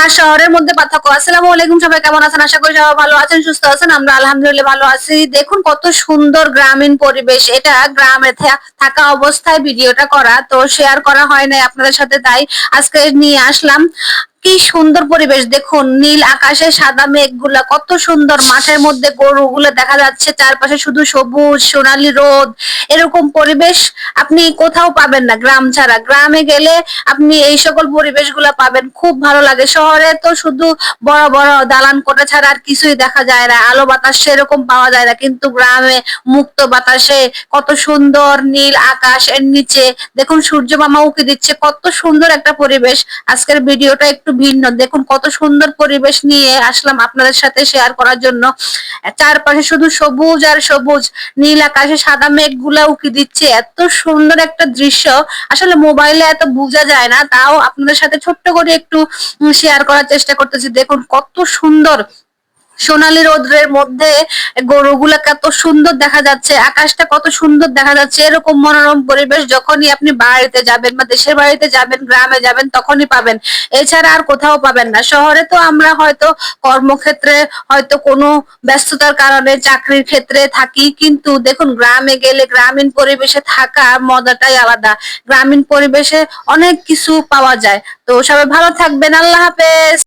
আর শহরের মধ্যে পার্থক্য। আসসালামু আলাইকুম, সবাই কেমন আছেন? আশা করি সবাই ভালো আছেন, সুস্থ আছেন। আমরা আলহামদুলিল্লাহ ভালো আছি। দেখুন কত সুন্দর গ্রামীণ পরিবেশ। এটা গ্রামে থাকা অবস্থায় ভিডিওটা করা, তো শেয়ার করা হয় নাই আপনাদের সাথে, তাই আজকে নিয়ে আসলাম। কি সুন্দর পরিবেশ দেখুন, নীল আকাশে সাদা মেঘগুলা, কত সুন্দর। মাঠের মধ্যে গরুগুলো দেখা যাচ্ছে, চারপাশে শুধু সবুজ সোনালী রোদ। এরকম পরিবেশ আপনি কোথাও পাবেন না গ্রাম ছাড়া। গ্রামে গেলে আপনি এই সকল পরিবেশগুলা পাবেন, খুব ভালো লাগে। শহরে তো শুধু বড় বড় দালান কোঠা ছাড়া আর কিছুই দেখা যায় না, আলো বাতাস সেরকম পাওয়া যায় না। কিন্তু গ্রামে মুক্ত বাতাসে কত সুন্দর নীল আকাশ, এর নিচে দেখুন সূর্য মামা উঁকি দিচ্ছে, কত সুন্দর একটা পরিবেশ। আজকের ভিডিওটা একটু ভিন্ন, দেখুন কত সুন্দর পরিবেশ নিয়ে আসলাম আপনাদের সাথে শেয়ার করার জন্য। চারপাশে শুধু সবুজ আর সবুজ, নীল আকাশে সাদা মেঘগুলা উঁকি দিচ্ছে, এত সুন্দর একটা দৃশ্য। আসলে মোবাইলে এত বোঝা যায় না, তাও আপনাদের সাথে ছোট্ট করে একটু শেয়ার করার চেষ্টা করতেছি। দেখুন কত সুন্দর সোনালী রোদ্রের মধ্যে গরুগুলা কত সুন্দর দেখা যাচ্ছে, আকাশটা কত সুন্দর দেখা যাচ্ছে। এরকম মনোরম পরিবেশ যখনই আপনি বাড়িতে যাবেন বা দেশের বাড়িতে যাবেন, গ্রামে যাবেন, তখনই পাবেন। এছাড়া আর কোথাও পাবেন না। শহরে তো আমরা হয়তো কর্মক্ষেত্রে, হয়তো কোনো ব্যস্ততার কারণে চাকরির ক্ষেত্রে থাকি, কিন্তু দেখুন গ্রামে গেলে গ্রামীণ পরিবেশে থাকা মজাটাই আলাদা। গ্রামীণ পরিবেশে অনেক কিছু পাওয়া যায়। তো সবাই ভালো থাকবেন, আল্লাহ হাফেজ।